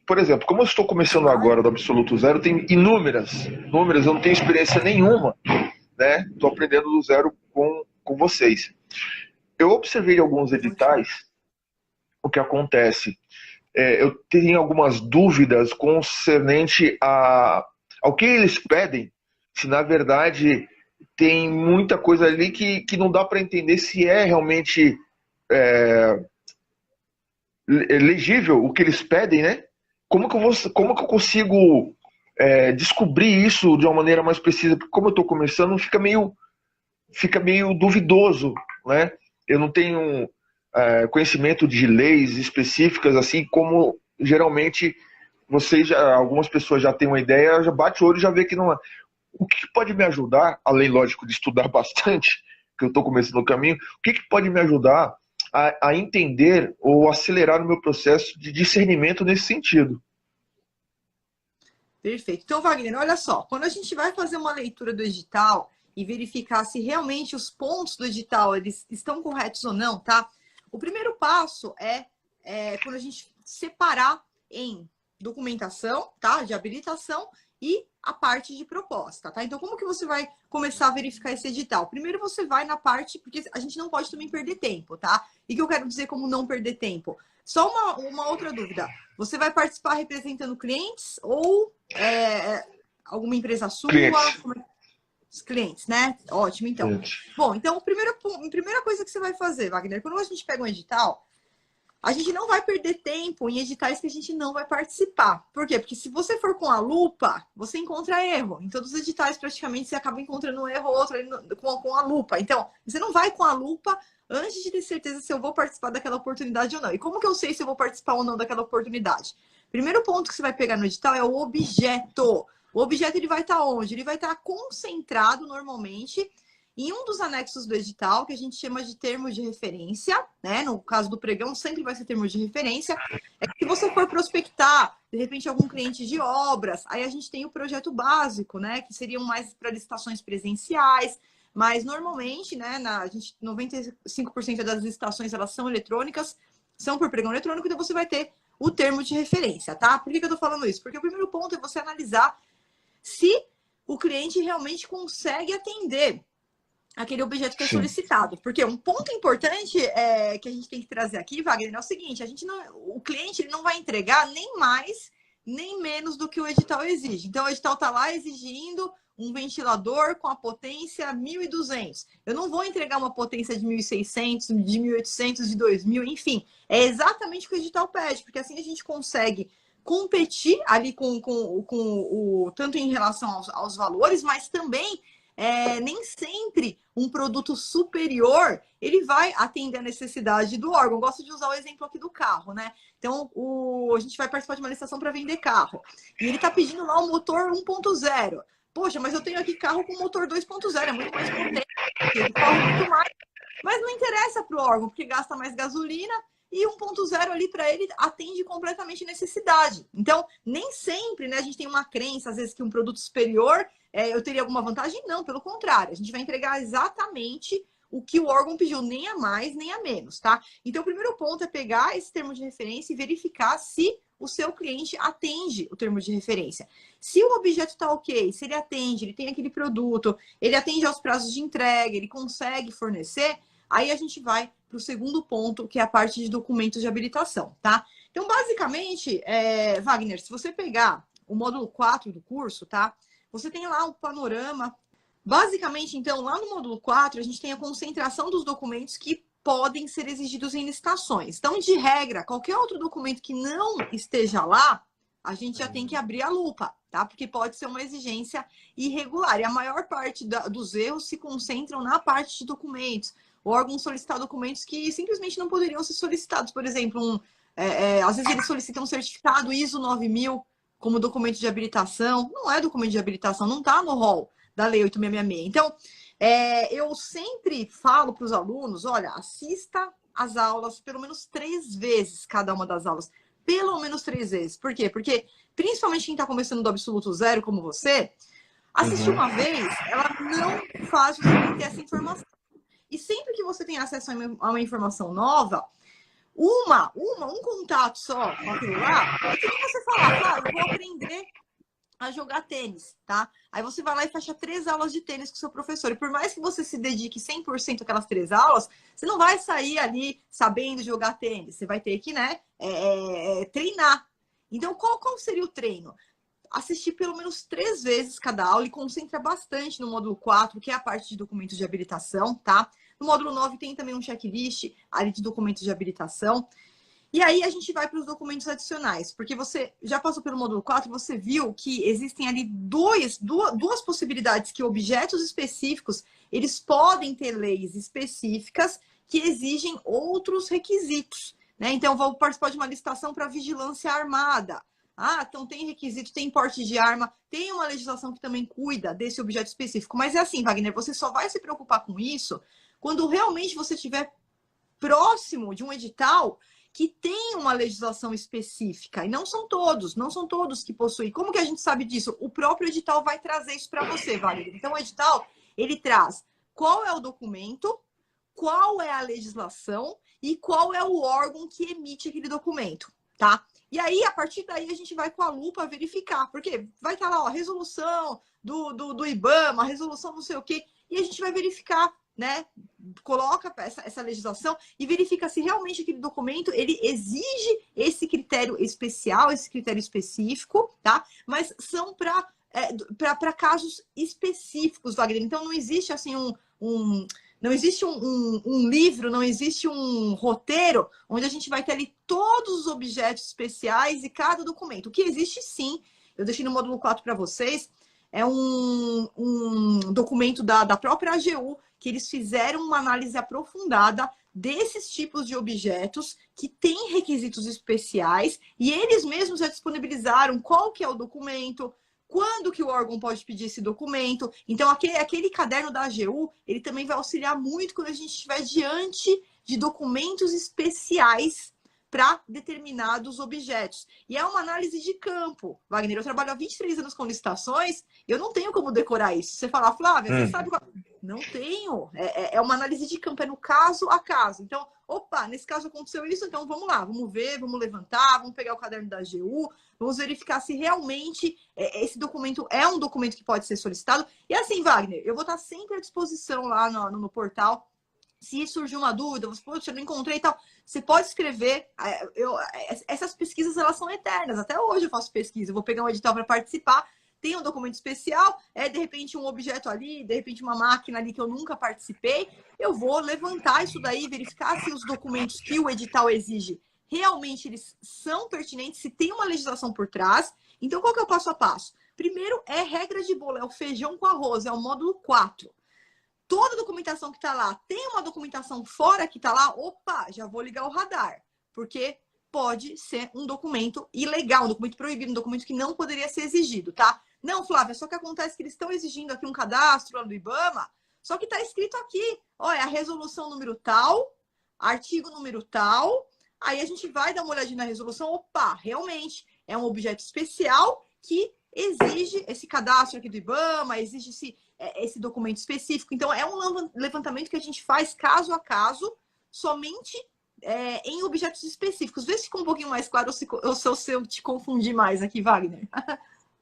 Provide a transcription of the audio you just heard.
Por exemplo, como eu estou começando agora do absoluto zero, tem inúmeras, eu não tenho experiência nenhuma, né? Estou aprendendo do zero com vocês. Eu observei alguns editais, o que acontece. Eu tenho algumas dúvidas concernente ao que eles pedem, se na verdade tem muita coisa ali que não dá para entender se é realmente legível o que eles pedem, né? Como que eu consigo descobrir isso de uma maneira mais precisa? Porque como eu estou começando, fica meio duvidoso, né? Eu não tenho conhecimento de leis específicas, assim como geralmente algumas pessoas já têm uma ideia, já bate o olho e já vê que não é. O que pode me ajudar, além, lógico, de estudar bastante, que eu estou começando o caminho, o que pode me ajudar a entender ou acelerar o meu processo de discernimento nesse sentido? Perfeito. Então, Wagner, olha só, quando a gente vai fazer uma leitura do edital e verificar se realmente os pontos do edital eles estão corretos ou não, tá? O primeiro passo é quando a gente separar em documentação, tá? De habilitação e a parte de proposta, tá? Então, como que você vai começar a verificar esse edital? Primeiro você vai na parte, porque a gente não pode também perder tempo, tá? E o que eu quero dizer como não perder tempo? Só uma outra dúvida. Você vai participar representando clientes ou alguma empresa sua? Clientes. Os clientes, né? Ótimo, então. Clientes. Bom, então, a primeira coisa que você vai fazer, Wagner, quando a gente pega um edital, a gente não vai perder tempo em editais que a gente não vai participar. Por quê? Porque se você for com a lupa, você encontra erro. Em todos os editais, praticamente, você acaba encontrando um erro ou outro com a lupa. Então, você não vai com a lupa antes de ter certeza se eu vou participar daquela oportunidade ou não. E como que eu sei se eu vou participar ou não daquela oportunidade? Primeiro ponto que você vai pegar no edital é o objeto. O objeto ele vai estar onde? Ele vai estar concentrado, normalmente, em um dos anexos do edital, que a gente chama de termo de referência, né? No caso do pregão, sempre vai ser termo de referência. Se você for prospectar, de repente, algum cliente de obras, aí a gente tem o projeto básico, né? Que seriam mais para licitações presenciais, mas normalmente, né? 95% das licitações, elas são eletrônicas, são por pregão eletrônico, então você vai ter o termo de referência, tá? Por que eu tô falando isso? Porque o primeiro ponto é você analisar se o cliente realmente consegue atender aquele objeto que é solicitado. Porque um ponto importante que a gente tem que trazer aqui, Wagner, é o seguinte: o cliente ele não vai entregar nem mais, nem menos do que o edital exige. Então, o edital está lá exigindo um ventilador com a potência 1.200. Eu não vou entregar uma potência de 1.600, de 1.800, de 2.000, enfim. É exatamente o que o edital pede, porque assim a gente consegue competir ali tanto em relação aos valores, mas também nem sempre um produto superior ele vai atender a necessidade do órgão. Eu gosto de usar o exemplo aqui do carro, né? Então, a gente vai participar de uma licitação para vender carro. E ele está pedindo lá o motor 1.0. Poxa, mas eu tenho aqui carro com motor 2.0, é muito mais potente, ele corre muito mais. Mas não interessa para o órgão, porque gasta mais gasolina e 1.0 ali para ele atende completamente necessidade. Então, nem sempre, né, a gente tem uma crença, às vezes, que um produto superior eu teria alguma vantagem? Não, pelo contrário. A gente vai entregar exatamente o que o órgão pediu, nem a mais, nem a menos, tá? Então, o primeiro ponto é pegar esse termo de referência e verificar se o seu cliente atende o termo de referência. Se o objeto está ok, se ele atende, ele tem aquele produto, ele atende aos prazos de entrega, ele consegue fornecer, aí a gente vai para o segundo ponto, que é a parte de documentos de habilitação, tá? Então, basicamente, Wagner, se você pegar o módulo 4 do curso, tá? Você tem lá um panorama. Basicamente, então, lá no módulo 4, a gente tem a concentração dos documentos que podem ser exigidos em licitações. Então, de regra, qualquer outro documento que não esteja lá, a gente já tem que abrir a lupa, tá? Porque pode ser uma exigência irregular. E a maior parte dos erros se concentram na parte de documentos. O órgão solicitar documentos que simplesmente não poderiam ser solicitados. Por exemplo, às vezes eles solicitam um certificado ISO 9000 como documento de habilitação. Não é documento de habilitação, não está no rol da Lei 8666. Então, eu sempre falo para os alunos, olha, assista as aulas pelo menos 3 vezes, cada uma das aulas. Pelo menos 3 vezes. Por quê? Porque, principalmente quem está começando do absoluto zero, como você, assistir uma vez, ela não faz você ter essa informação. E sempre que você tem acesso a uma informação nova, um contato só com aquilo lá, é que nem você falar, eu vou aprender a jogar tênis, tá? Aí você vai lá e fecha 3 aulas de tênis com o seu professor. E por mais que você se dedique 100% àquelas 3 aulas, você não vai sair ali sabendo jogar tênis. Você vai ter que, né, treinar. Então, qual seria o treino? Assistir pelo menos 3 vezes cada aula e concentra bastante no módulo 4, que é a parte de documentos de habilitação, tá? No módulo 9 tem também um checklist ali de documentos de habilitação. E aí a gente vai para os documentos adicionais, porque você já passou pelo módulo 4, você viu que existem ali duas possibilidades, que objetos específicos, eles podem ter leis específicas que exigem outros requisitos, né? Então, vou participar de uma licitação para vigilância armada. Ah, então tem requisito, tem porte de arma, tem uma legislação que também cuida desse objeto específico. Mas é assim, Wagner, você só vai se preocupar com isso quando realmente você estiver próximo de um edital que tem uma legislação específica, e não são todos que possuem. Como que a gente sabe disso? O próprio edital vai trazer isso para você, Wagner. Então, o edital, ele traz qual é o documento, qual é a legislação e qual é o órgão que emite aquele documento, tá? E aí, a partir daí, a gente vai com a lupa verificar, porque vai estar lá, ó, a resolução do IBAMA, a resolução não sei o quê, e a gente vai verificar, né? Coloca essa legislação e verifica se realmente aquele documento ele exige esse critério especial, esse critério específico, tá? Mas são para casos específicos, Wagner. Então não existe assim não existe um livro, não existe um roteiro onde a gente vai ter ali todos os objetos especiais e cada documento. O que existe sim, eu deixei no módulo 4 para vocês, é um documento da própria AGU, que eles fizeram uma análise aprofundada desses tipos de objetos que têm requisitos especiais e eles mesmos já disponibilizaram qual que é o documento, quando que o órgão pode pedir esse documento. Então, aquele caderno da AGU, ele também vai auxiliar muito quando a gente estiver diante de documentos especiais para determinados objetos. E é uma análise de campo. Wagner, eu trabalho há 23 anos com licitações, eu não tenho como decorar isso. Você fala, Flávia, você sabe qual... Não tenho. É uma análise de campo, é no caso a caso. Então, opa, nesse caso aconteceu isso, então vamos lá, vamos ver, vamos levantar, vamos pegar o caderno da AGU, vamos verificar se realmente esse documento é um documento que pode ser solicitado. E assim, Wagner, eu vou estar sempre à disposição lá no portal. Se surgir uma dúvida, você, poxa, eu não encontrei e tal, você pode escrever. Essas pesquisas, elas são eternas. Até hoje eu faço pesquisa, eu vou pegar um edital para participar, tem um documento especial, de repente um objeto ali, de repente uma máquina ali que eu nunca participei, eu vou levantar isso daí, verificar se os documentos que o edital exige realmente eles são pertinentes, se tem uma legislação por trás. Então, qual que é o passo a passo? Primeiro é regra de bolo, é o feijão com arroz, é o módulo 4. Toda a documentação que está lá, tem uma documentação fora que está lá, opa, já vou ligar o radar, porque pode ser um documento ilegal, um documento proibido, um documento que não poderia ser exigido, tá? Não, Flávia, só que acontece que eles estão exigindo aqui um cadastro lá do IBAMA, só que está escrito aqui, olha, a resolução número tal, artigo número tal, aí a gente vai dar uma olhadinha na resolução, opa, realmente é um objeto especial que exige esse cadastro aqui do IBAMA, exige esse documento específico. Então, é um levantamento que a gente faz caso a caso, somente em objetos específicos. Vê se ficou um pouquinho mais claro ou se eu te confundi mais aqui, Wagner.